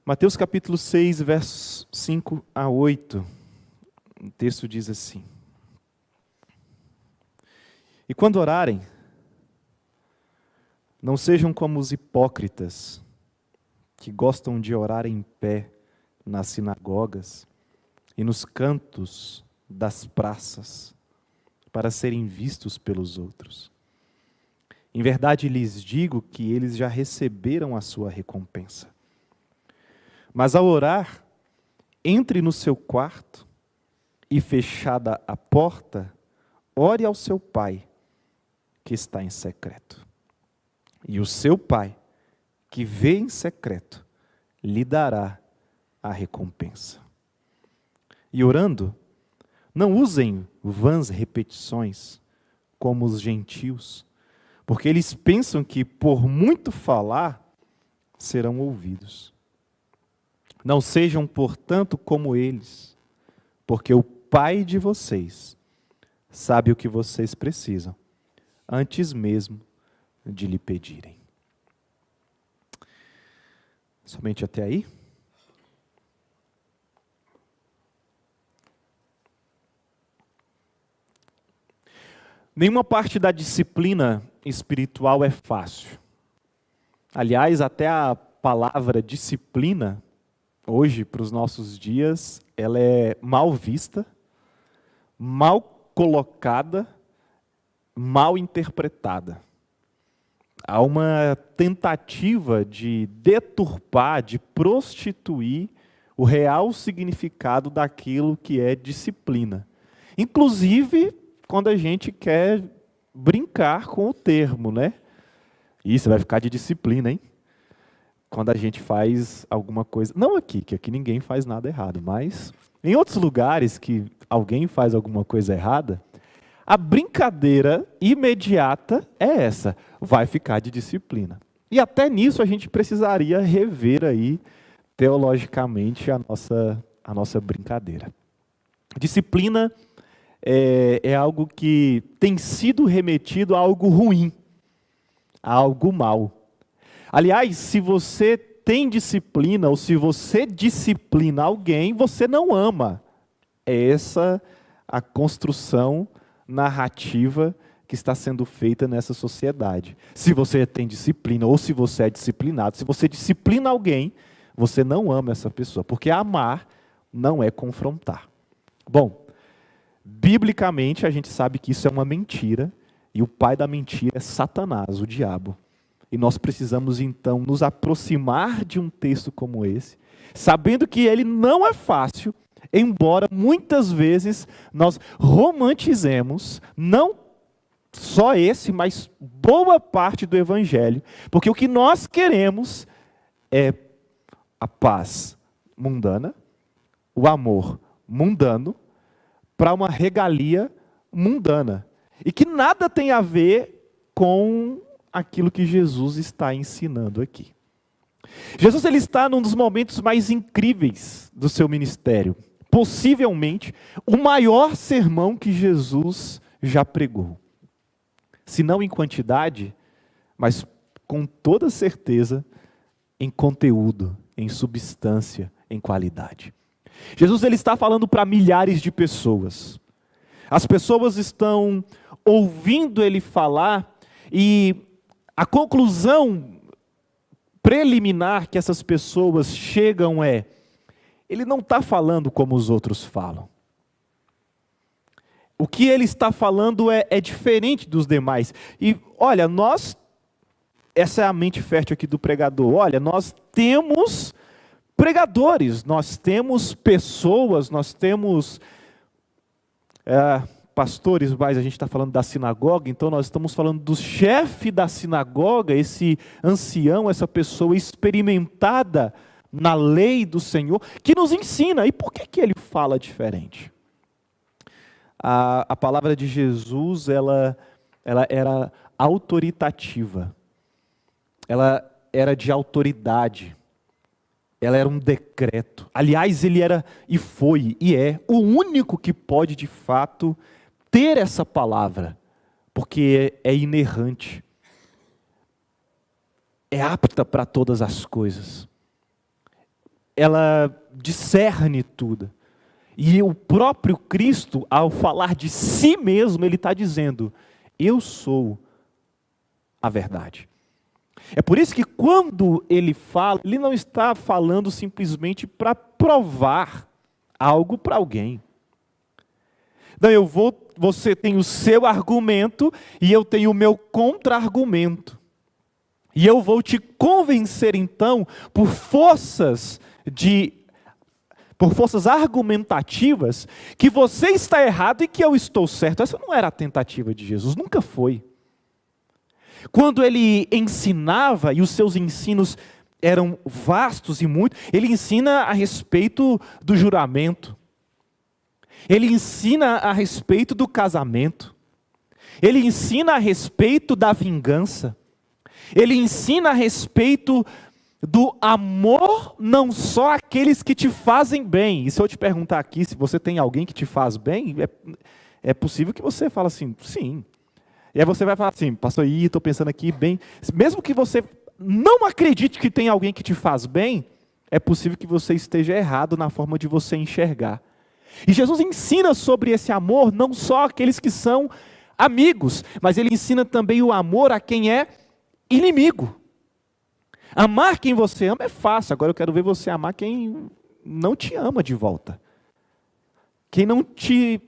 Mateus capítulo 6, versos 5 a 8. O texto diz assim: E quando orarem, não sejam como os hipócritas, que gostam de orar em pé nas sinagogas e nos cantos das praças, para serem vistos pelos outros. Em verdade lhes digo que eles já receberam a sua recompensa. Mas ao orar, entre no seu quarto e, fechada a porta, ore ao seu Pai, que está em secreto. E o seu Pai, que vê em secreto, lhe dará a recompensa. E orando, não usem vãs repetições, como os gentios, porque eles pensam que, por muito falar, serão ouvidos. Não sejam, portanto, como eles, porque o Pai de vocês sabe o que vocês precisam, antes mesmo de lhe pedirem. Somente até aí? Nenhuma parte da disciplina espiritual é fácil. Aliás, até a palavra disciplina, hoje, para os nossos dias, ela é mal vista, mal colocada, mal interpretada. Há uma tentativa de deturpar, de prostituir o real significado daquilo que é disciplina. Inclusive, quando a gente quer brincar com o termo, né? Isso vai ficar de disciplina, hein? Quando a gente faz alguma coisa, não aqui, que aqui ninguém faz nada errado, mas em outros lugares que alguém faz alguma coisa errada, a brincadeira imediata é essa, vai ficar de disciplina. E até nisso a gente precisaria rever aí, teologicamente, a nossa brincadeira. Disciplina é algo que tem sido remetido a algo ruim, a algo mal. Aliás, se você tem disciplina, ou se você disciplina alguém, você não ama. É essa a construção narrativa que está sendo feita nessa sociedade. Se você tem disciplina, ou se você é disciplinado, se você disciplina alguém, você não ama essa pessoa, porque amar não é confrontar. Bom, biblicamente a gente sabe que isso é uma mentira, e o pai da mentira é Satanás, o diabo. E nós precisamos, então, nos aproximar de um texto como esse, sabendo que ele não é fácil, embora muitas vezes nós romantizemos, não só esse, mas boa parte do Evangelho, porque o que nós queremos é a paz mundana, o amor mundano, para uma regalia mundana, e que nada tem a ver com aquilo que Jesus está ensinando aqui. Jesus ele está num dos momentos mais incríveis do seu ministério. Possivelmente, o maior sermão que Jesus já pregou. Se não em quantidade, mas com toda certeza em conteúdo, em substância, em qualidade. Jesus ele está falando para milhares de pessoas. As pessoas estão ouvindo ele falar e a conclusão preliminar que essas pessoas chegam é: ele não está falando como os outros falam. O que ele está falando é diferente dos demais. E olha, essa é a mente fértil aqui do pregador, olha, nós temos pregadores, nós temos pessoas, nós temos pastores, mas a gente está falando da sinagoga, então nós estamos falando do chefe da sinagoga, esse ancião, essa pessoa experimentada na lei do Senhor, que nos ensina. E por que ele fala diferente? A palavra de Jesus, ela era autoritativa, ela era de autoridade, ela era um decreto. Aliás, ele era e foi e é o único que pode de fato ter essa palavra, porque é inerrante, é apta para todas as coisas. ela discerne tudo. E o próprio Cristo, ao falar de si mesmo, ele está dizendo: eu sou a verdade. É por isso que quando ele fala, ele não está falando simplesmente para provar algo para alguém. Não, você tem o seu argumento e eu tenho o meu contra-argumento. E eu vou te convencer então por forças argumentativas que você está errado e que eu estou certo. Essa não era a tentativa de Jesus, nunca foi. Quando ele ensinava, e os seus ensinos eram vastos e muitos, ele ensina a respeito do juramento. Ele ensina a respeito do casamento. Ele ensina a respeito da vingança. Ele ensina a respeito do amor, não só àqueles que te fazem bem. E se eu te perguntar aqui, se você tem alguém que te faz bem, é possível que você fale assim, sim. E aí você vai falar assim, pastor, estou pensando aqui bem. Mesmo que você não acredite que tem alguém que te faz bem, é possível que você esteja errado na forma de você enxergar. E Jesus ensina sobre esse amor, não só àqueles que são amigos, mas ele ensina também o amor a quem é inimigo. Amar quem você ama é fácil, agora eu quero ver você amar quem não te ama de volta. Quem não te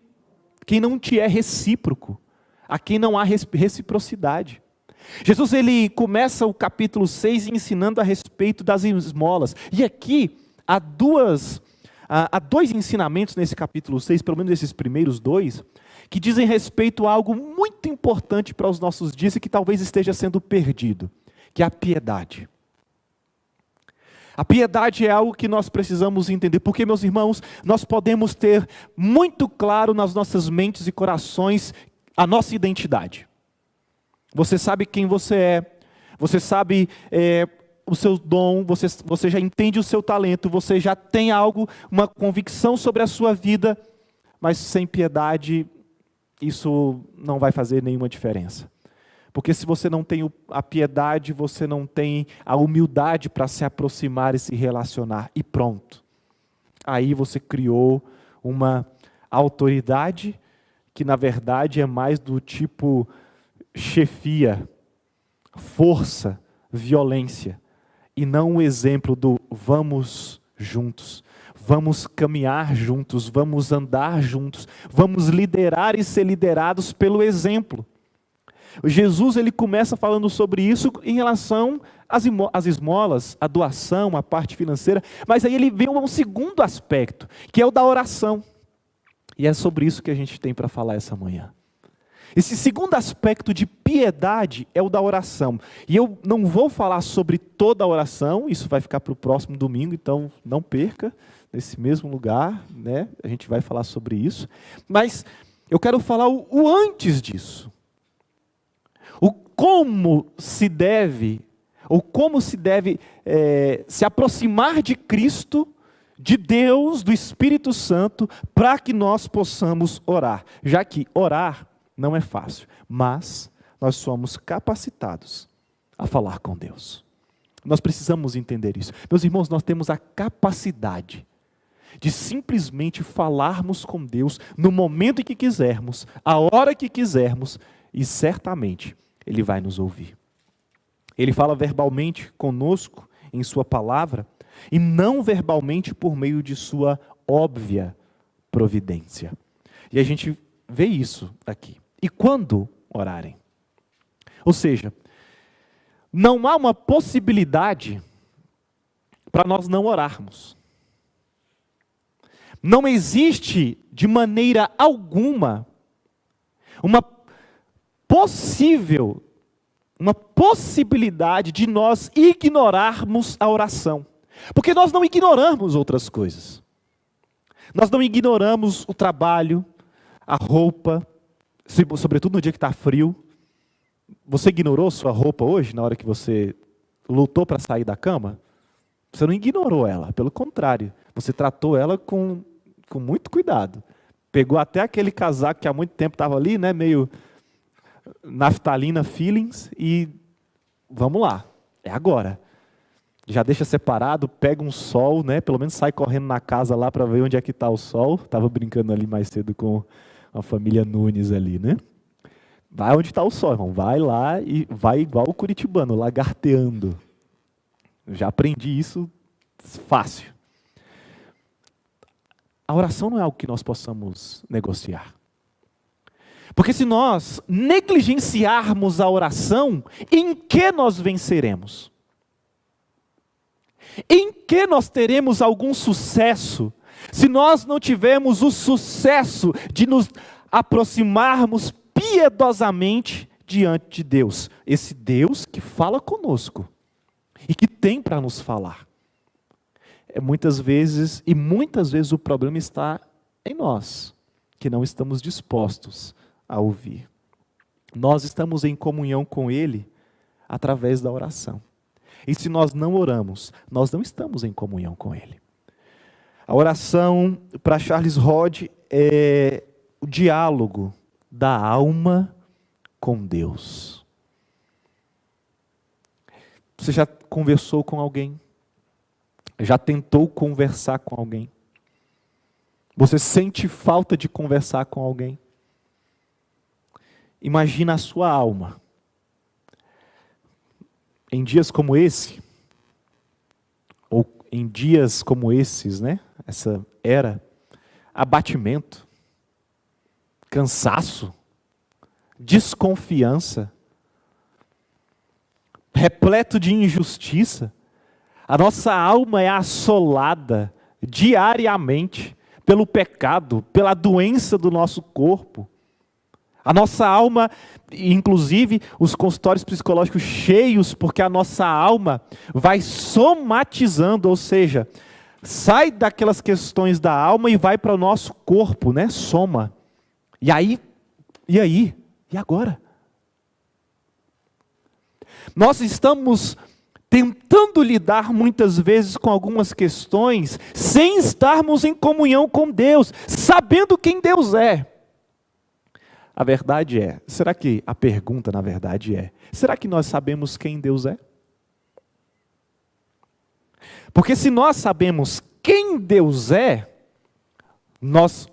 é recíproco, a quem não há reciprocidade. Jesus ele começa o capítulo 6 ensinando a respeito das esmolas. E aqui há dois ensinamentos nesse capítulo 6, pelo menos esses primeiros dois, que dizem respeito a algo muito importante para os nossos dias e que talvez esteja sendo perdido, que é a piedade. A piedade é algo que nós precisamos entender, porque, meus irmãos, nós podemos ter muito claro nas nossas mentes e corações a nossa identidade. Você sabe quem você sabe o seu dom, você já entende o seu talento, você já tem algo, uma convicção sobre a sua vida, mas sem piedade, isso não vai fazer nenhuma diferença. Porque se você não tem a piedade, você não tem a humildade para se aproximar e se relacionar. E pronto. Aí você criou uma autoridade que na verdade é mais do tipo chefia, força, violência. E não um exemplo do vamos juntos. Vamos caminhar juntos, vamos andar juntos, vamos liderar e ser liderados pelo exemplo. Jesus ele começa falando sobre isso em relação às esmolas, a doação, a parte financeira, mas aí ele vem um segundo aspecto, que é o da oração. E é sobre isso que a gente tem para falar essa manhã. Esse segundo aspecto de piedade é o da oração. E eu não vou falar sobre toda a oração, isso vai ficar para o próximo domingo, então não perca, nesse mesmo lugar, né? A gente vai falar sobre isso. Mas eu quero falar o antes disso. O como se deve se aproximar de Cristo, de Deus, do Espírito Santo, para que nós possamos orar. Já que orar não é fácil, mas nós somos capacitados a falar com Deus. Nós precisamos entender isso. Meus irmãos, nós temos a capacidade de simplesmente falarmos com Deus no momento em que quisermos, a hora que quisermos, e certamente Ele vai nos ouvir. Ele fala verbalmente conosco em sua palavra, e não verbalmente por meio de sua óbvia providência. E a gente vê isso aqui. E quando orarem? Ou seja, não há uma possibilidade para nós não orarmos. Não existe de maneira alguma uma possibilidade de nós ignorarmos a oração. Porque nós não ignoramos outras coisas. Nós não ignoramos o trabalho, a roupa, sobretudo no dia que está frio. Você ignorou sua roupa hoje, na hora que você lutou para sair da cama? Você não ignorou ela, pelo contrário. Você tratou ela com muito cuidado. Pegou até aquele casaco que há muito tempo estava ali, né, meio naftalina feelings, e vamos lá, é agora. Já deixa separado, pega um sol, né? Pelo menos sai correndo na casa lá para ver onde é que está o sol. Estava brincando ali mais cedo com a família Nunes ali, né? Vai onde está o sol, irmão. Vai lá e vai igual o curitibano, lagarteando. Eu já aprendi isso fácil. A oração não é algo que nós possamos negociar. Porque se nós negligenciarmos a oração, em que nós venceremos? Em que nós teremos algum sucesso, se nós não tivermos o sucesso de nos aproximarmos piedosamente diante de Deus? Esse Deus que fala conosco e que tem para nos falar. Muitas vezes o problema está em nós, que não estamos dispostos a ouvir. Nós estamos em comunhão com Ele através da oração. E se nós não oramos, nós não estamos em comunhão com Ele. A oração, para Charles Hodge, é o diálogo da alma com Deus. Você já conversou com alguém? Já tentou conversar com alguém? Você sente falta de conversar com alguém? Imagina a sua alma. Em dias como esse, ou em dias como esses, né? Essa era, abatimento, cansaço, desconfiança, repleto de injustiça. A nossa alma é assolada diariamente pelo pecado, pela doença do nosso corpo. A nossa alma, inclusive os consultórios psicológicos cheios, porque a nossa alma vai somatizando, ou seja, sai daquelas questões da alma e vai para o nosso corpo, né? Soma. E aí? E agora? Nós estamos tentando lidar muitas vezes com algumas questões sem estarmos em comunhão com Deus, sabendo quem Deus é. A verdade é, a pergunta na verdade é, será que nós sabemos quem Deus é? Porque se nós sabemos quem Deus é, nós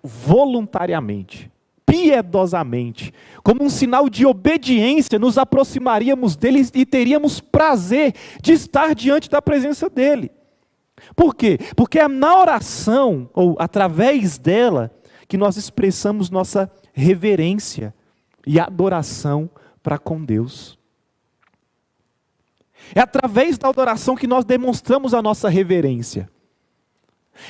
voluntariamente, piedosamente, como um sinal de obediência, nos aproximaríamos dele e teríamos prazer de estar diante da presença dele. Por quê? Porque é na oração, ou através dela, que nós expressamos nossa reverência e adoração para com Deus. É através da adoração que nós demonstramos a nossa reverência.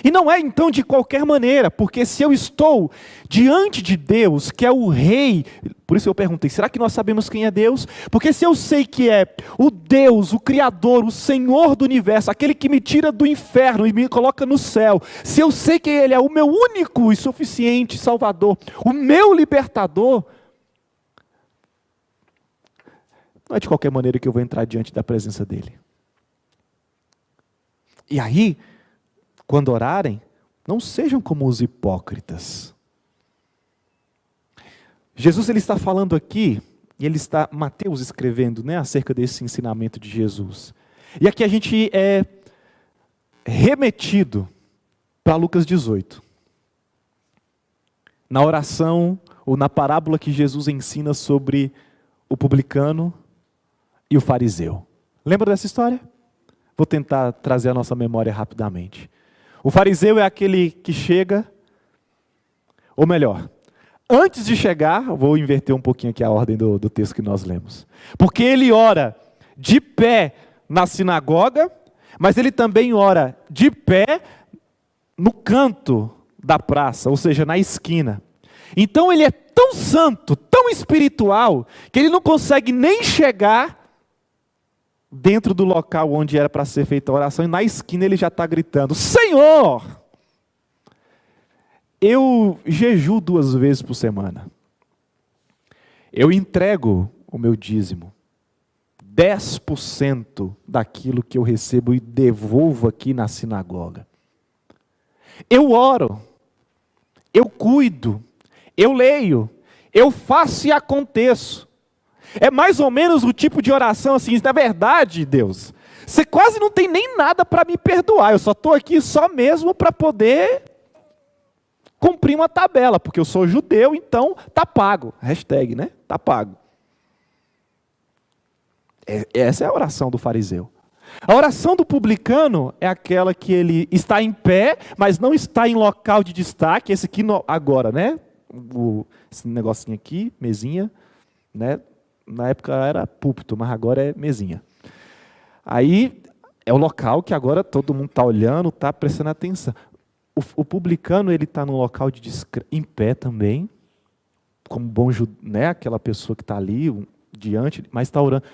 E não é então de qualquer maneira, porque se eu estou diante de Deus, que é o Rei, por isso eu perguntei, será que nós sabemos quem é Deus? Porque se eu sei que é o Deus, o Criador, o Senhor do Universo, aquele que me tira do inferno e me coloca no céu, se eu sei que Ele é o meu único e suficiente Salvador, o meu libertador, não é de qualquer maneira que eu vou entrar diante da presença dEle. E aí, quando orarem, não sejam como os hipócritas. Jesus ele está falando aqui, e Mateus escrevendo, né, acerca desse ensinamento de Jesus. E aqui a gente é remetido para Lucas 18. Na oração, ou na parábola que Jesus ensina sobre o publicano e o fariseu. Lembra dessa história? Vou tentar trazer a nossa memória rapidamente. O fariseu é aquele que chega, ou melhor, antes de chegar, vou inverter um pouquinho aqui a ordem do texto que nós lemos. Porque ele ora de pé na sinagoga, mas ele também ora de pé no canto da praça, ou seja, na esquina. Então ele é tão santo, tão espiritual, que ele não consegue nem chegar dentro do local onde era para ser feita a oração, e na esquina ele já está gritando: Senhor, eu jejuo 2 vezes por semana, eu entrego o meu dízimo, 10% daquilo que eu recebo e devolvo aqui na sinagoga, eu oro, eu cuido, eu leio, eu faço e aconteço. É mais ou menos o tipo de oração assim, na verdade, Deus, você quase não tem nem nada para me perdoar, eu só estou aqui só mesmo para poder cumprir uma tabela, porque eu sou judeu, então tá pago. Hashtag, né? Tá pago. Essa é a oração do fariseu. A oração do publicano é aquela que ele está em pé, mas não está em local de destaque. Esse aqui agora, né? Esse negocinho aqui, mesinha, né? Na época era púlpito, mas agora é mesinha. Aí é o local que agora todo mundo está olhando, está prestando atenção. O publicano, ele está no local em pé também, como bom judeu, né? Aquela pessoa que está ali diante, mas está orando.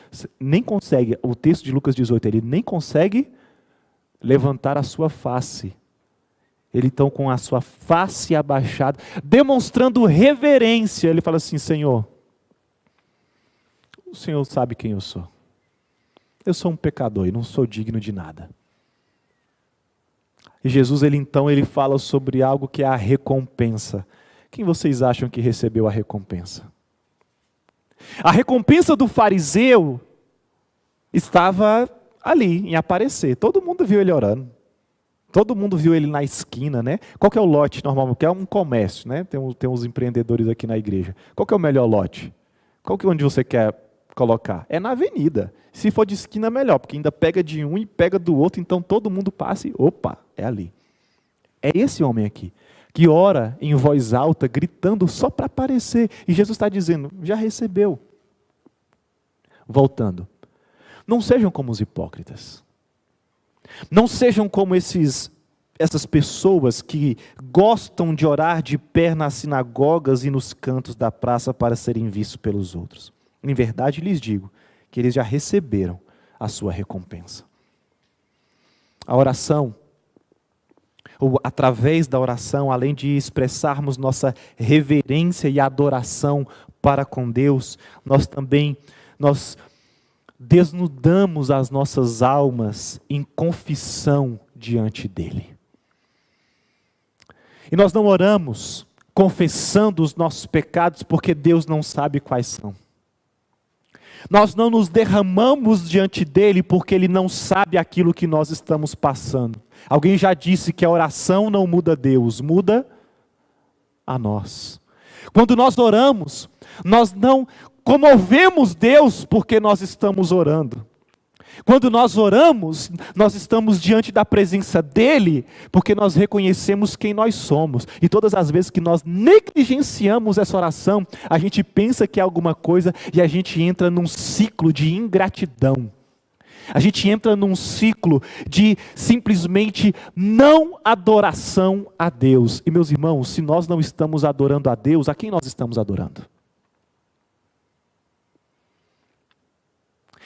Nem consegue, o texto de Lucas 18, ele nem consegue levantar a sua face. Ele está com a sua face abaixada, demonstrando reverência. Ele fala assim: Senhor, o Senhor sabe quem eu sou. Eu sou um pecador e não sou digno de nada. E Jesus, ele fala sobre algo que é a recompensa. Quem vocês acham que recebeu a recompensa? A recompensa do fariseu estava ali, em aparecer. Todo mundo viu ele orando. Todo mundo viu ele na esquina, né? Qual que é o lote normal? Que é um comércio, né? Tem uns empreendedores aqui na igreja. Qual que é o melhor lote? Qual que é onde você quer colocar? É na avenida. Se for de esquina, melhor, porque ainda pega de um e pega do outro, então todo mundo passa e, opa, é ali. É esse homem aqui, que ora em voz alta, gritando só para aparecer. E Jesus está dizendo, já recebeu. Voltando. Não sejam como os hipócritas. Não sejam como essas pessoas que gostam de orar de pé nas sinagogas e nos cantos da praça para serem vistos pelos outros. Em verdade lhes digo que eles já receberam a sua recompensa. A oração, ou através da oração, além de expressarmos nossa reverência e adoração para com Deus, nós desnudamos as nossas almas em confissão diante dEle. E nós não oramos confessando os nossos pecados porque Deus não sabe quais são. Nós não nos derramamos diante dEle porque Ele não sabe aquilo que nós estamos passando. Alguém já disse que a oração não muda Deus, muda a nós. Quando nós oramos, nós não comovemos Deus porque nós estamos orando. Quando nós oramos, nós estamos diante da presença dEle, porque nós reconhecemos quem nós somos. E todas as vezes que nós negligenciamos essa oração, a gente pensa que é alguma coisa e a gente entra num ciclo de ingratidão. A gente entra num ciclo de simplesmente não adoração a Deus. E meus irmãos, se nós não estamos adorando a Deus, a quem nós estamos adorando?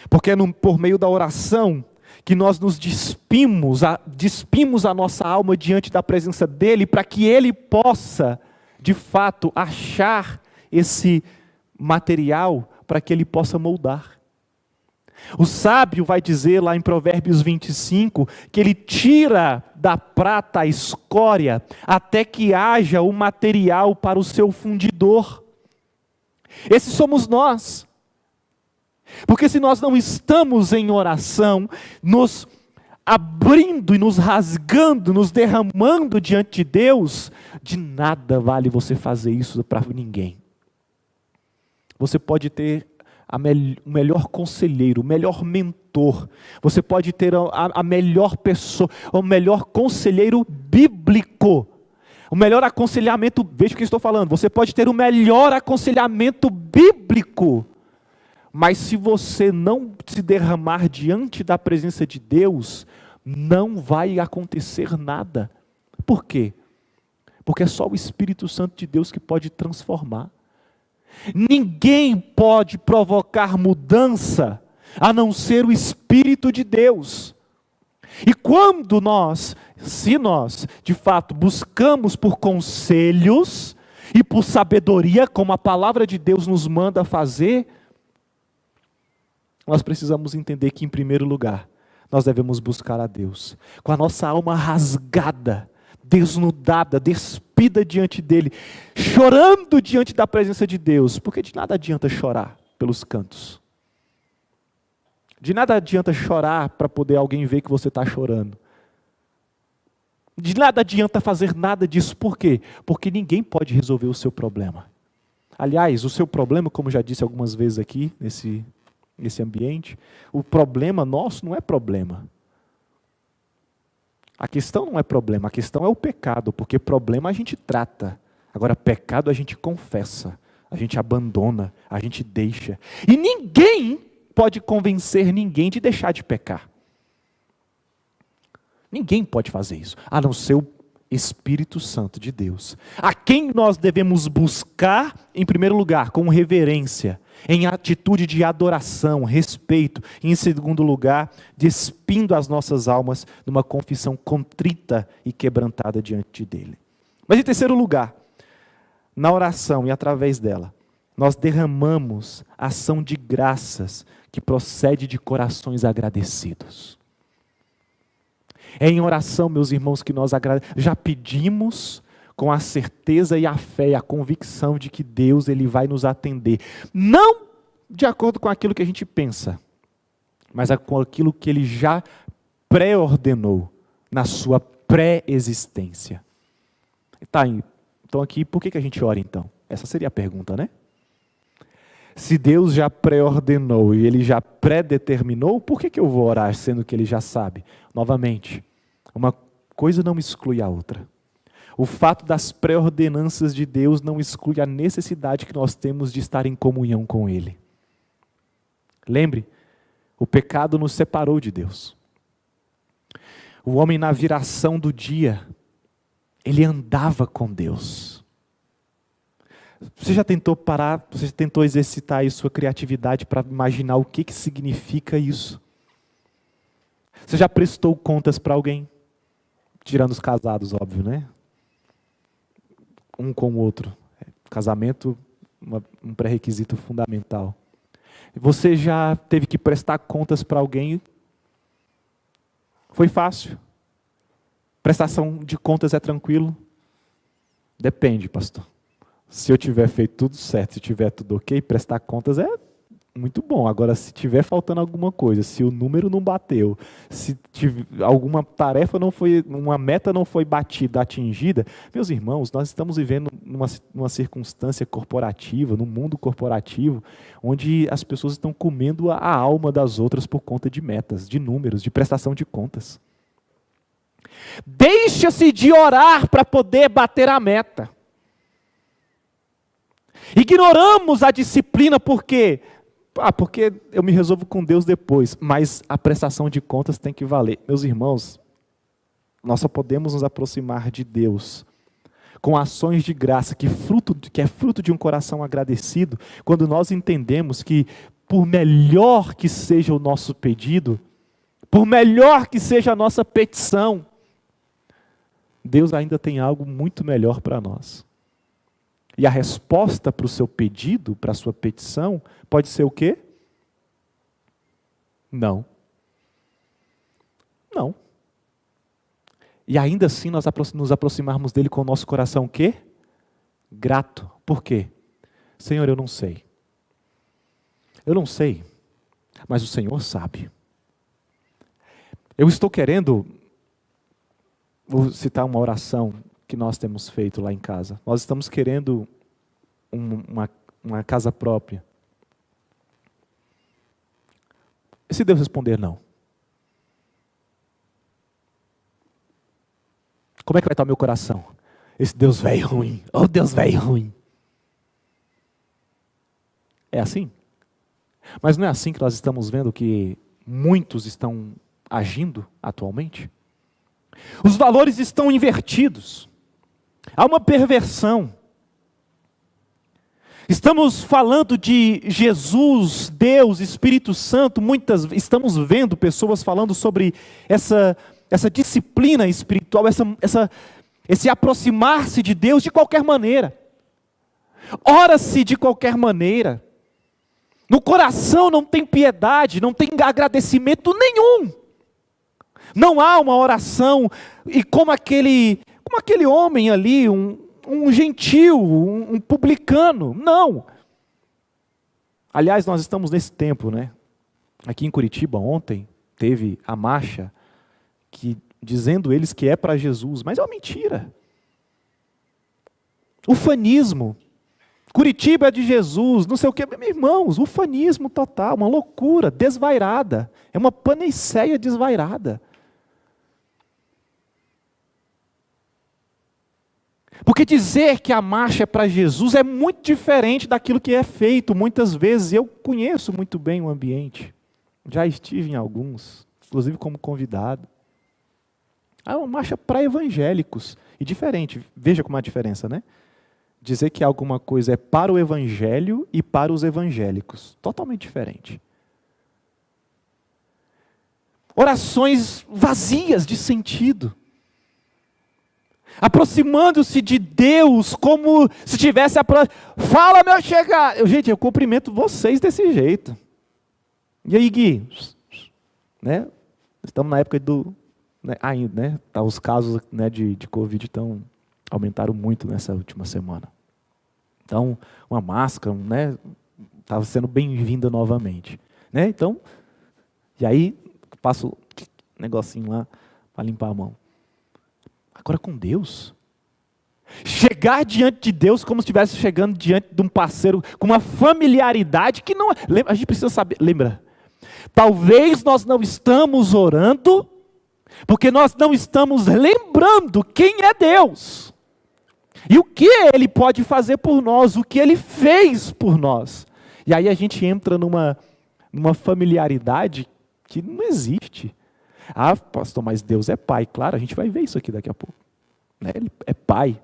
Porque é por meio da oração que nós nos despimos a nossa alma diante da presença dEle, para que Ele possa, de fato, achar esse material, para que Ele possa moldar. O sábio vai dizer lá em Provérbios 25, que ele tira da prata a escória, até que haja o material para o seu fundidor. Esses somos nós. Porque se nós não estamos em oração, nos abrindo e nos rasgando, nos derramando diante de Deus, de nada vale você fazer isso para ninguém. Você pode ter o melhor conselheiro, o melhor mentor, você pode ter a melhor pessoa, o melhor conselheiro bíblico, o melhor aconselhamento, veja o que eu estou falando, você pode ter o melhor aconselhamento bíblico, mas se você não se derramar diante da presença de Deus, não vai acontecer nada. Por quê? Porque é só o Espírito Santo de Deus que pode transformar. Ninguém pode provocar mudança, a não ser o Espírito de Deus. E quando se nós, de fato, buscamos por conselhos e por sabedoria, como a palavra de Deus nos manda fazer, nós precisamos entender que, em primeiro lugar, nós devemos buscar a Deus, com a nossa alma rasgada, desnudada, despida diante dEle, chorando diante da presença de Deus, porque de nada adianta chorar pelos cantos. De nada adianta chorar para poder alguém ver que você está chorando. De nada adianta fazer nada disso. Por quê? Porque ninguém pode resolver o seu problema. Aliás, o seu problema, como já disse algumas vezes aqui, nesse ambiente, o problema nosso não é problema. A questão não é problema, a questão é o pecado, porque problema a gente trata. Agora, pecado a gente confessa, a gente abandona, a gente deixa. E ninguém pode convencer ninguém de deixar de pecar. Ninguém pode fazer isso, a não ser o Espírito Santo de Deus. A quem nós devemos buscar, em primeiro lugar, com reverência, em atitude de adoração, respeito, e em segundo lugar, despindo as nossas almas numa confissão contrita e quebrantada diante dele. Mas em terceiro lugar, na oração e através dela, nós derramamos ação de graças que procede de corações agradecidos. É em oração, meus irmãos, que nós já pedimos com a certeza e a fé e a convicção de que Deus ele vai nos atender. Não de acordo com aquilo que a gente pensa, mas com aquilo que Ele já pré-ordenou na sua pré-existência. Tá, então aqui, por que a gente ora então? Essa seria a pergunta, né? Se Deus já pré-ordenou e Ele já pré-determinou, por que eu vou orar sendo que Ele já sabe? Novamente, uma coisa não exclui a outra. O fato das pré-ordenanças de Deus não exclui a necessidade que nós temos de estar em comunhão com Ele. Lembre, o pecado nos separou de Deus. O homem na viração do dia, ele andava com Deus. Você já tentou parar, você tentou exercitar aí sua criatividade para imaginar o que significa isso? Você já prestou contas para alguém? Tirando os casados, óbvio, né? Um com o outro. Casamento, um pré-requisito fundamental. Você já teve que prestar contas para alguém? Foi fácil? Prestação de contas é tranquilo? Depende, pastor. Se eu tiver feito tudo certo, se tiver tudo ok, prestar contas é muito bom. Agora, se tiver faltando alguma coisa, se o número não bateu, se alguma tarefa não foi, uma meta não foi batida, atingida, meus irmãos, nós estamos vivendo numa circunstância corporativa, num mundo corporativo, onde as pessoas estão comendo a alma das outras por conta de metas, de números, de prestação de contas. Deixa-se de orar para poder bater a meta. Ignoramos a disciplina por quê? Porque eu me resolvo com Deus depois, mas a prestação de contas tem que valer. Meus irmãos, nós só podemos nos aproximar de Deus com ações de graça, que é fruto de um coração agradecido, quando nós entendemos que, por melhor que seja o nosso pedido, por melhor que seja a nossa petição, Deus ainda tem algo muito melhor para nós. E a resposta para o seu pedido, para a sua petição, pode ser o quê? Não. Não. E ainda assim nós nos aproximarmos dele com o nosso coração o quê? Grato. Por quê? Senhor, eu não sei. Eu não sei, mas o Senhor sabe. Eu estou querendo, vou citar uma oração que nós temos feito lá em casa. Nós estamos querendo uma casa própria. E se Deus responder não? Como é que vai estar o meu coração? Esse Deus velho ruim. Oh, Deus velho ruim. É assim? Mas não é assim que nós estamos vendo que muitos estão agindo atualmente? Os valores estão invertidos. Há uma perversão. Estamos falando de Jesus, Deus, Espírito Santo, estamos vendo pessoas falando sobre essa disciplina espiritual, esse aproximar-se de Deus de qualquer maneira. Ora-se de qualquer maneira. No coração não tem piedade, não tem agradecimento nenhum. Não há uma oração, e como aquele homem ali, um gentil, um publicano, não. Aliás, nós estamos nesse tempo, né? Aqui em Curitiba, ontem, teve a marcha dizendo eles que é para Jesus, mas é uma mentira. Ufanismo. Curitiba é de Jesus, não sei o quê. Meus irmãos, ufanismo total, uma loucura, desvairada. É uma panaceia desvairada. Porque dizer que a marcha é para Jesus é muito diferente daquilo que é feito muitas vezes. Eu conheço muito bem o ambiente. Já estive em alguns, inclusive como convidado. É uma marcha para evangélicos. E diferente, veja como é a diferença, né? Dizer que alguma coisa é para o evangelho e para os evangélicos. Totalmente diferente. Orações vazias de sentido. Aproximando-se de Deus como se tivesse fala, meu chegado. Gente, eu cumprimento vocês desse jeito. E aí, Gui? Né? Estamos na época do... Né, ainda, né? Tá, os casos, né, de Covid aumentaram muito nessa última semana. Então, uma máscara, né, estava sendo bem-vinda novamente. Né? Então, e aí, passo um negocinho lá para limpar a mão. Agora com Deus, chegar diante de Deus como se estivesse chegando diante de um parceiro, com uma familiaridade que não... A gente precisa saber, lembra? Talvez nós não estamos orando, porque nós não estamos lembrando quem é Deus. E o que Ele pode fazer por nós, o que Ele fez por nós. E aí a gente entra numa familiaridade que não existe. Ah, pastor, mas Deus é Pai. Claro, a gente vai ver isso aqui daqui a pouco. Né? Ele é Pai.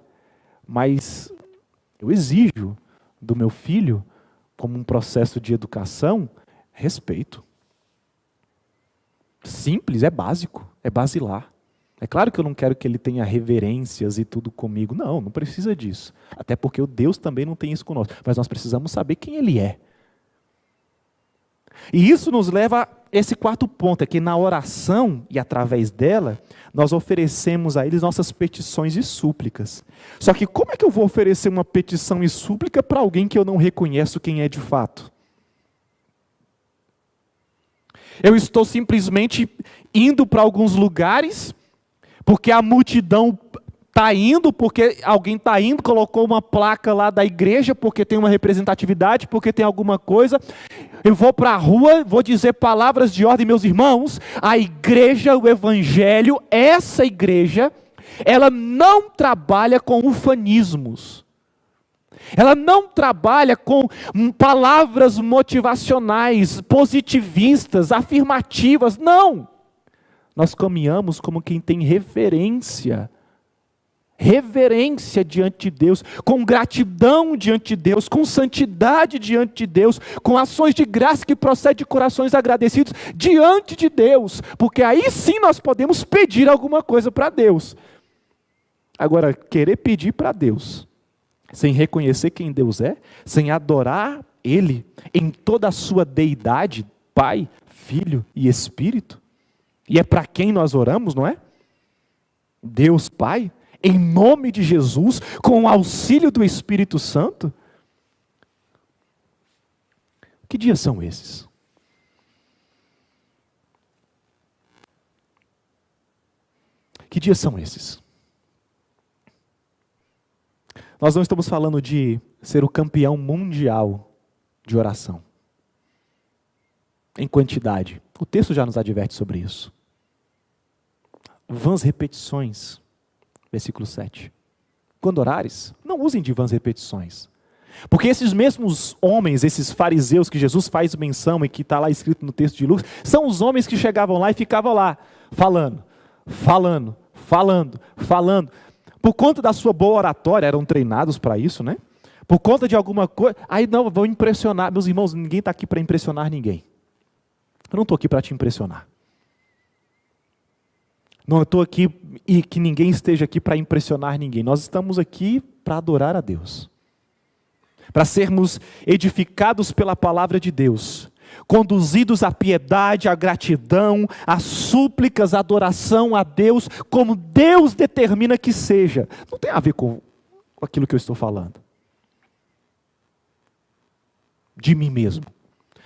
Mas eu exijo do meu filho, como um processo de educação, respeito. Simples, é básico, é basilar. É claro que eu não quero que ele tenha reverências e tudo comigo. Não, não precisa disso. Até porque o Deus também não tem isso conosco. Mas nós precisamos saber quem Ele é. E isso nos leva a esse quarto ponto, é que na oração, e através dela, nós oferecemos a Eles nossas petições e súplicas. Só que como é que eu vou oferecer uma petição e súplica para alguém que eu não reconheço quem é de fato? Eu estou simplesmente indo para alguns lugares, porque a multidão está indo, porque alguém está indo, colocou uma placa lá da igreja, porque tem uma representatividade, porque tem alguma coisa. Eu vou para a rua, vou dizer palavras de ordem, meus irmãos. A igreja, o evangelho, essa igreja, ela não trabalha com ufanismos. Ela não trabalha com palavras motivacionais, positivistas, afirmativas. Não! Nós caminhamos como quem tem reverência diante de Deus, com gratidão diante de Deus, com santidade diante de Deus, com ações de graça que procedem de corações agradecidos diante de Deus, porque aí sim nós podemos pedir alguma coisa para Deus. Agora, querer pedir para Deus, sem reconhecer quem Deus é, sem adorar Ele em toda a sua deidade, Pai, Filho e Espírito, e é para quem nós oramos, não é? Deus Pai, em nome de Jesus, com o auxílio do Espírito Santo. Que dias são esses? Que dias são esses? Nós não estamos falando de ser o campeão mundial de oração, em quantidade. O texto já nos adverte sobre isso. Vãs repetições, versículo 7. Quando orares, não usem de vãs repetições. Porque esses mesmos homens, esses fariseus que Jesus faz menção e que está lá escrito no texto de Lucas, são os homens que chegavam lá e ficavam lá, falando. Por conta da sua boa oratória, eram treinados para isso, né? Por conta de alguma coisa, aí não, vão impressionar. Meus irmãos, ninguém está aqui para impressionar ninguém. Eu não estou aqui para te impressionar. Não estou aqui e que ninguém esteja aqui para impressionar ninguém. Nós estamos aqui para adorar a Deus. Para sermos edificados pela palavra de Deus. Conduzidos à piedade, à gratidão, às súplicas, à adoração a Deus, como Deus determina que seja. Não tem a ver com aquilo que eu estou falando. De mim mesmo.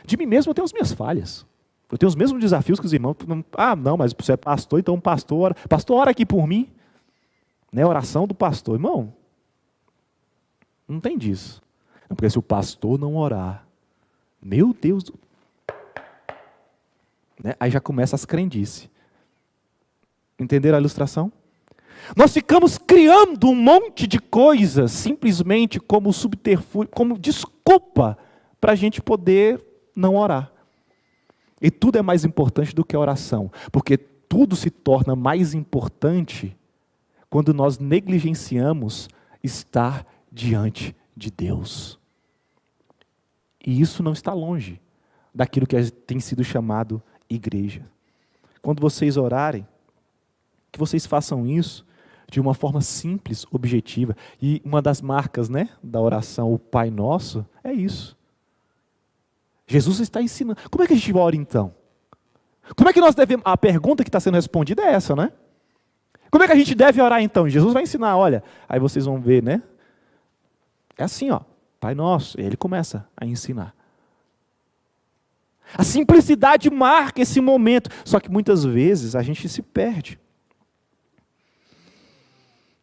De mim mesmo eu tenho as minhas falhas. Eu tenho os mesmos desafios que os irmãos. Ah, não, mas você é pastor, então pastor ora aqui por mim. Né? Oração do pastor. Irmão, não tem disso. Porque se o pastor não orar, meu Deus. Né? Aí já começa as crendices. Entenderam a ilustração? Nós ficamos criando um monte de coisas simplesmente como subterfúgio, como desculpa para a gente poder não orar. E tudo é mais importante do que a oração, porque tudo se torna mais importante quando nós negligenciamos estar diante de Deus. E isso não está longe daquilo que tem sido chamado igreja. Quando vocês orarem, que vocês façam isso de uma forma simples, objetiva. E uma das marcas, né, da oração, o Pai Nosso, é isso. Jesus está ensinando. Como é que a gente ora então? Como é que nós devemos... A pergunta que está sendo respondida é essa, né? Como é que a gente deve orar então? Jesus vai ensinar, olha, aí vocês vão ver, né? É assim, ó, Pai Nosso, e ele começa a ensinar. A simplicidade marca esse momento, só que muitas vezes a gente se perde.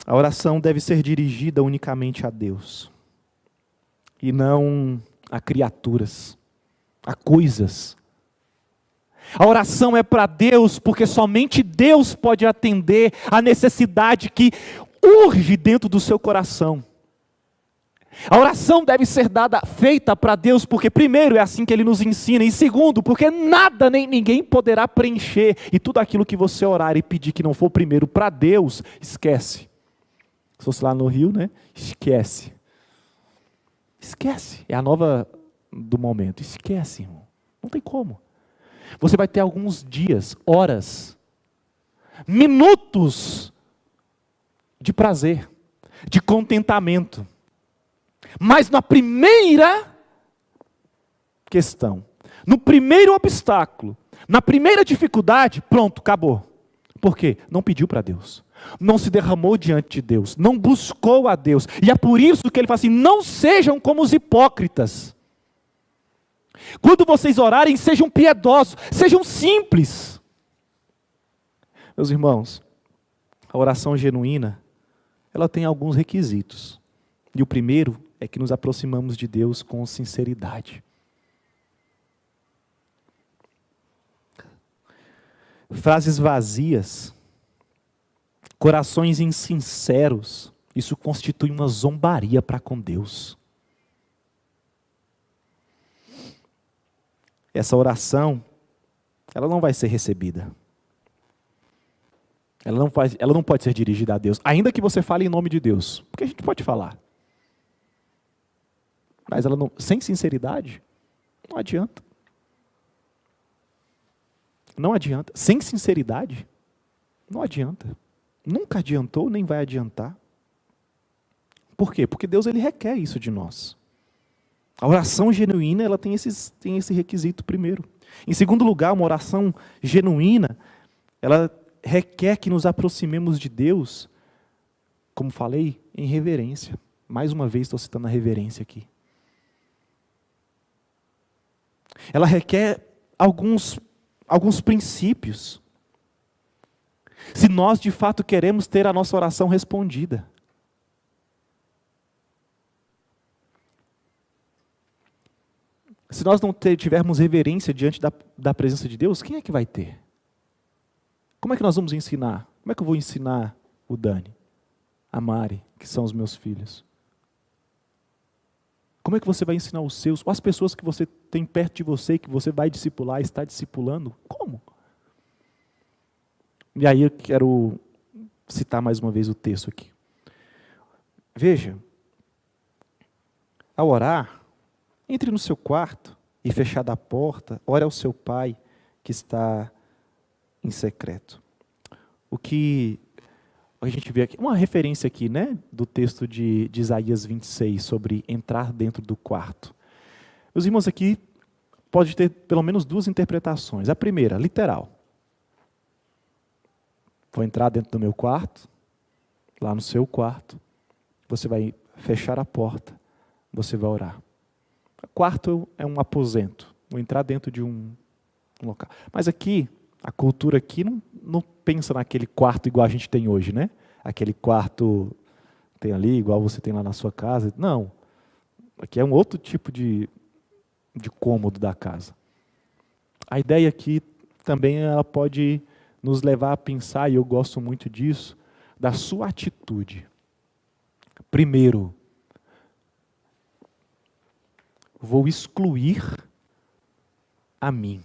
A oração deve ser dirigida unicamente a Deus, e não a criaturas, a coisas. A oração é para Deus, porque somente Deus pode atender a necessidade que urge dentro do seu coração. A oração deve ser feita para Deus, porque primeiro é assim que Ele nos ensina, e segundo, porque nada nem ninguém poderá preencher, e tudo aquilo que você orar e pedir que não for primeiro para Deus, esquece. Se fosse lá no Rio, né? Esquece. Esquece. É a nova do momento. Esquece, irmão. Não tem como. Você vai ter alguns dias, horas, minutos de prazer, de contentamento. Mas na primeira questão, no primeiro obstáculo, na primeira dificuldade, pronto, acabou. Por quê? Não pediu para Deus. Não se derramou diante de Deus. Não buscou a Deus. E é por isso que ele fala assim, não sejam como os hipócritas. Quando vocês orarem, sejam piedosos, sejam simples. Meus irmãos, a oração genuína, ela tem alguns requisitos. E o primeiro é que nos aproximamos de Deus com sinceridade. Frases vazias, corações insinceros, isso constitui uma zombaria para com Deus. Essa oração, ela não vai ser recebida. Ela não pode ser dirigida a Deus, ainda que você fale em nome de Deus, porque a gente pode falar. Mas ela não, sem sinceridade, não adianta. Não adianta. Sem sinceridade, não adianta. Nunca adiantou, nem vai adiantar. Por quê? Porque Deus ele requer isso de nós. A oração genuína ela tem esse requisito primeiro. Em segundo lugar, uma oração genuína, ela requer que nos aproximemos de Deus, como falei, em reverência. Mais uma vez estou citando a reverência aqui. Ela requer alguns princípios. Se nós de fato queremos ter a nossa oração respondida. Se nós não tivermos reverência diante da presença de Deus, quem é que vai ter? Como é que nós vamos ensinar? Como é que eu vou ensinar o Dani, a Mari, que são os meus filhos? Como é que você vai ensinar os seus, ou as pessoas que você tem perto de você, que você vai discipular, está discipulando? Como? E aí eu quero citar mais uma vez o texto aqui. Veja, ao orar, entre no seu quarto e fechada a porta, ore ao seu pai que está em secreto. O que a gente vê aqui, uma referência aqui, né, do texto de Isaías 26, sobre entrar dentro do quarto. Meus irmãos, aqui pode ter pelo menos duas interpretações. A primeira, literal. Vou entrar dentro do meu quarto, lá no seu quarto, você vai fechar a porta, você vai orar. O quarto é um aposento, vou entrar dentro de um um local. Mas aqui, a cultura aqui não pensa naquele quarto igual a gente tem hoje, né? Aquele quarto tem ali, igual você tem lá na sua casa. Não. Aqui é um outro tipo de cômodo da casa. A ideia aqui também ela pode nos levar a pensar, e eu gosto muito disso, da sua atitude. Primeiro, vou excluir a mim.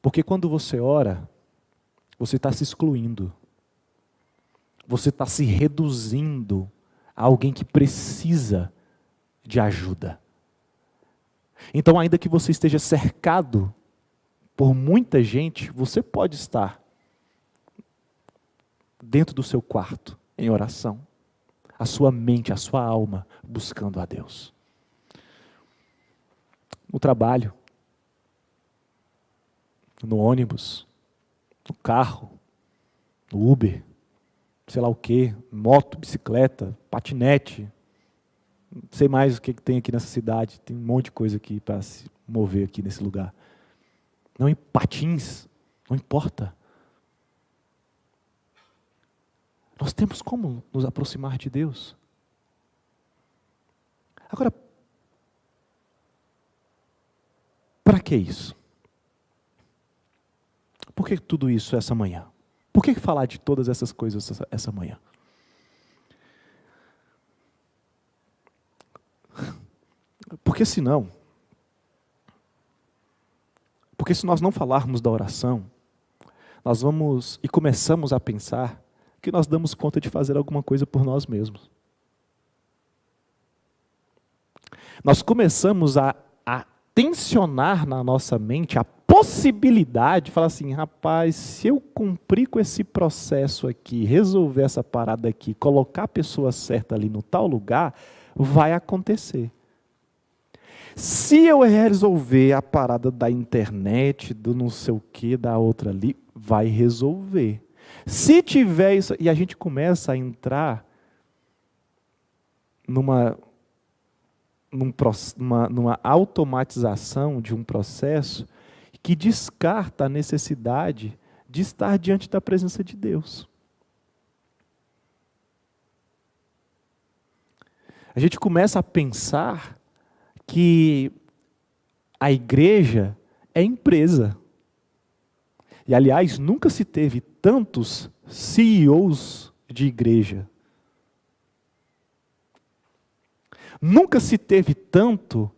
Porque quando você ora, você está se excluindo. Você está se reduzindo a alguém que precisa de ajuda. Então, ainda que você esteja cercado por muita gente, você pode estar dentro do seu quarto, em oração. A sua mente, a sua alma, buscando a Deus. No trabalho, no ônibus, no carro, no Uber, sei lá o quê, moto, bicicleta, patinete, não sei mais o que tem aqui nessa cidade, tem um monte de coisa aqui para se mover aqui nesse lugar. Não em patins, não importa. Nós temos como nos aproximar de Deus. Agora, para que isso? Por que tudo isso essa manhã? Por que falar de todas essas coisas essa manhã? Porque se nós não falarmos da oração, nós vamos e começamos a pensar que nós damos conta de fazer alguma coisa por nós mesmos. Nós começamos a tensionar na nossa mente a possibilidade de falar assim, rapaz, se eu cumprir com esse processo aqui, resolver essa parada aqui, colocar a pessoa certa ali no tal lugar, vai acontecer. Se eu resolver a parada da internet, do não sei o que, da outra ali, vai resolver. Se tiver isso, e a gente começa a entrar numa automatização de um processo que descarta a necessidade de estar diante da presença de Deus. A gente começa a pensar que a igreja é empresa. E, aliás, nunca se teve tantos CEOs de igreja. Nunca se teve tanto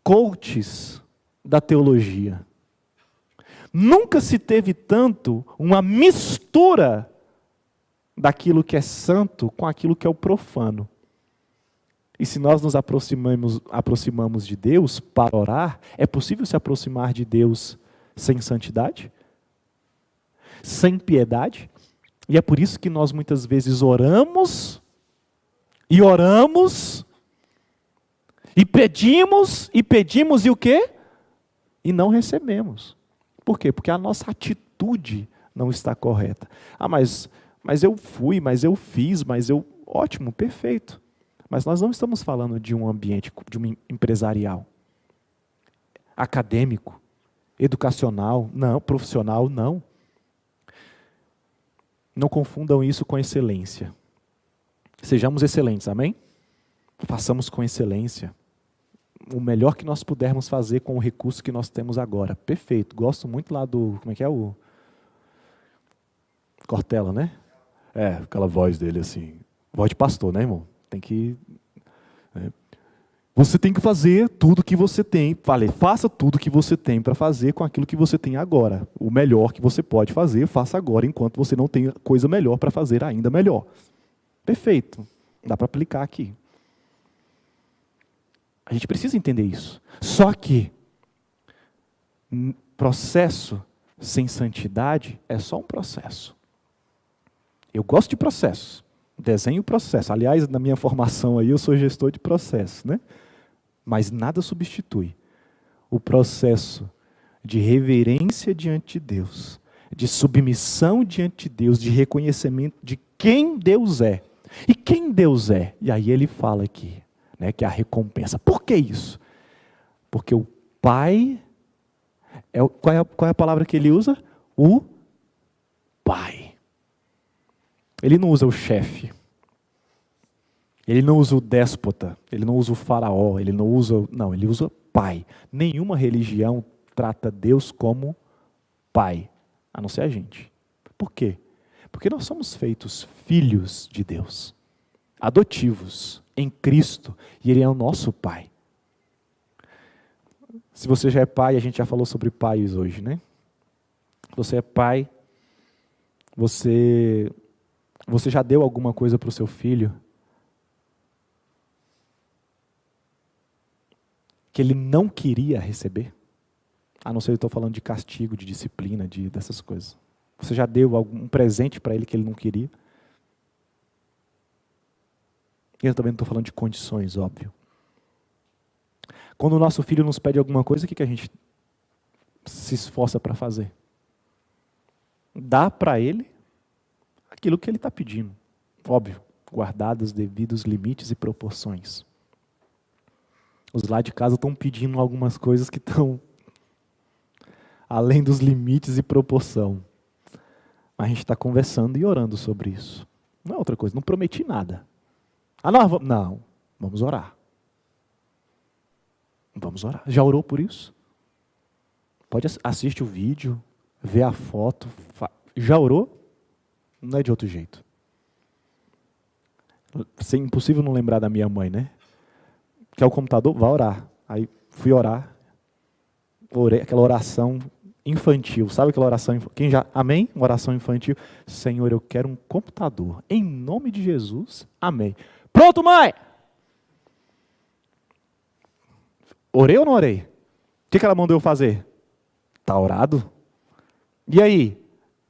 coaches da teologia. Nunca se teve tanto uma mistura daquilo que é santo com aquilo que é o profano. E se nós nos aproximamos de Deus para orar, é possível se aproximar de Deus sem santidade? Sem piedade? E é por isso que nós muitas vezes oramos, e pedimos, e o quê? E não recebemos. Por quê? Porque a nossa atitude não está correta. Ah, mas eu fui, mas eu fiz, Ótimo, perfeito. Mas nós não estamos falando de um ambiente, de um empresarial, acadêmico, educacional, não, profissional, não. Não confundam isso com excelência. Sejamos excelentes, amém? Façamos com excelência o melhor que nós pudermos fazer com o recurso que nós temos agora. Perfeito. Gosto muito lá do, como é que é o Cortella, né? É, aquela voz dele assim, voz de pastor, né, irmão? Tem que você tem que fazer tudo que você tem. Faça tudo que você tem para fazer com aquilo que você tem agora. O melhor que você pode fazer, faça agora, enquanto você não tem coisa melhor para fazer ainda melhor. Perfeito. Dá para aplicar aqui. A gente precisa entender isso. Só que processo sem santidade é só um processo. Eu gosto de processos. Desenho processo. Aliás, na minha formação aí, eu sou gestor de processo, né? Mas nada substitui o processo de reverência diante de Deus, de submissão diante de Deus, de reconhecimento de quem Deus é. E quem Deus é? E aí ele fala aqui, né, que é a recompensa. Por que isso? Porque o Pai Qual é a palavra que ele usa? O Pai. Ele não usa o chefe. Ele não usa o déspota. Ele não usa o faraó. Ele não usa... Não, ele usa Pai. Nenhuma religião trata Deus como Pai, a não ser a gente. Por quê? Porque nós somos feitos filhos de Deus, adotivos em Cristo, e Ele é o nosso Pai. Se você já é pai, a gente já falou sobre pais hoje, né? Você é pai, você já deu alguma coisa para o seu filho que ele não queria receber? A não ser que eu estou falando de castigo, de disciplina, dessas coisas. Você já deu algum presente para ele que ele não queria? E eu também não estou falando de condições, óbvio. Quando o nosso filho nos pede alguma coisa, o que a gente se esforça para fazer? Dá para ele aquilo que ele está pedindo. Óbvio, guardados os devidos limites e proporções. Os lá de casa estão pedindo algumas coisas que estão além dos limites e proporção. Mas a gente está conversando e orando sobre isso. Não é outra coisa, não prometi nada. Não, vamos orar. Vamos orar. Já orou por isso? Pode assistir o vídeo, ver a foto. Já orou? Não é de outro jeito. É impossível não lembrar da minha mãe, né? Quer o computador? Vai orar. Aí fui orar. Orei aquela oração infantil. Sabe aquela oração? Quem já? Amém? Uma oração infantil. Senhor, eu quero um computador. Em nome de Jesus. Amém. Pronto, mãe! Orei ou não orei? O que ela mandou eu fazer? Está orado? E aí?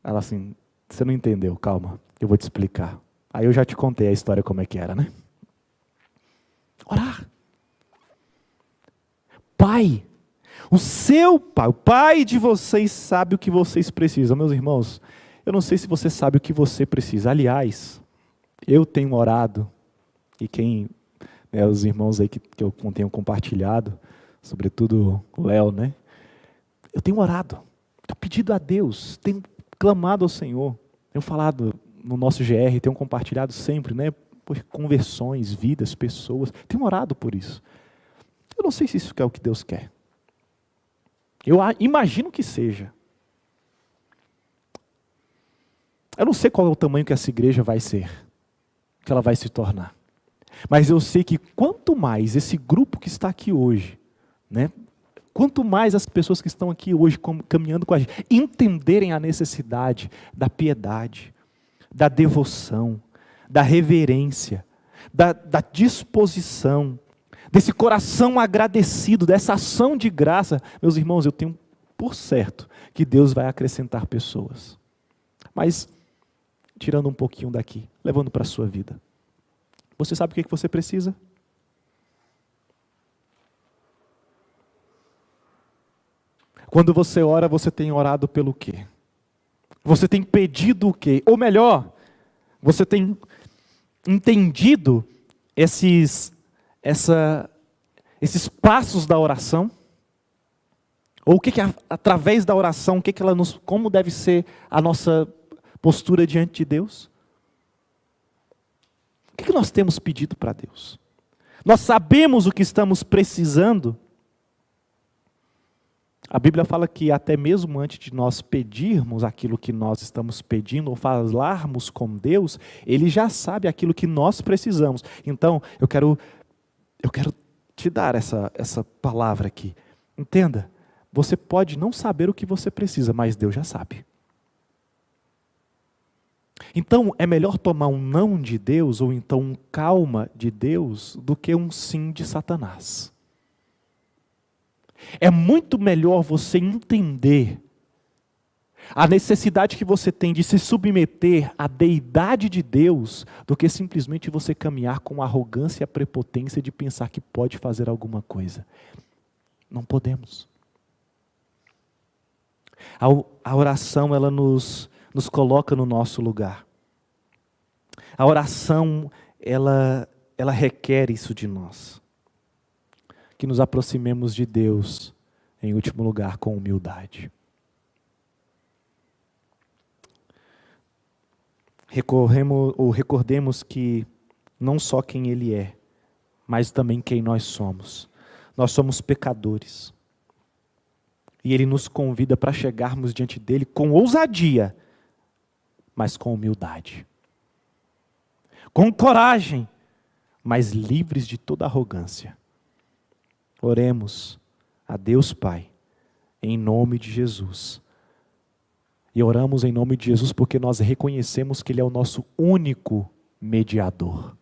Ela assim, você não entendeu, calma, eu vou te explicar. Aí eu já te contei a história como é que era, né? Orar. Pai, o seu Pai, o Pai de vocês sabe o que vocês precisam. Meus irmãos, eu não sei se você sabe o que você precisa. Aliás, eu tenho orado, e os irmãos aí que eu tenho compartilhado, sobretudo o Léo, né? Eu tenho orado, tenho pedido a Deus, tenho clamado ao Senhor, tenho falado no nosso GR, tenho compartilhado sempre, né? Por conversões, vidas, pessoas, tenho orado por isso. Eu não sei se isso é o que Deus quer. Eu imagino que seja. Eu não sei qual é o tamanho que essa igreja vai ser, que ela vai se tornar. Mas eu sei que quanto mais esse grupo que está aqui hoje, né? Quanto mais as pessoas que estão aqui hoje caminhando com a gente entenderem a necessidade da piedade, da devoção, da reverência, da disposição, desse coração agradecido, dessa ação de graça, meus irmãos, eu tenho por certo que Deus vai acrescentar pessoas. Mas, tirando um pouquinho daqui, levando para a sua vida. Você sabe o que você precisa? Quando você ora, você tem orado pelo quê? Você tem pedido o quê? Ou melhor, você tem entendido esses passos da oração? Ou através da oração, como deve ser a nossa postura diante de Deus? O que nós temos pedido para Deus? Nós sabemos o que estamos precisando. A Bíblia fala que até mesmo antes de nós pedirmos aquilo que nós estamos pedindo, ou falarmos com Deus, Ele já sabe aquilo que nós precisamos. Então, eu quero te dar essa palavra aqui. Entenda, você pode não saber o que você precisa, mas Deus já sabe. Então, é melhor tomar um não de Deus, ou então um calma de Deus, do que um sim de Satanás. É muito melhor você entender a necessidade que você tem de se submeter à deidade de Deus, do que simplesmente você caminhar com arrogância e a prepotência de pensar que pode fazer alguma coisa. Não podemos. A oração, ela nos coloca no nosso lugar. A oração, ela requer isso de nós. Que nos aproximemos de Deus em último lugar, com humildade. Recordemos que não só quem Ele é, mas também quem nós somos. Nós somos pecadores. E Ele nos convida para chegarmos diante dEle com ousadia, mas com humildade. Com coragem, mas livres de toda arrogância. Oremos a Deus Pai, em nome de Jesus. E oramos em nome de Jesus porque nós reconhecemos que Ele é o nosso único mediador.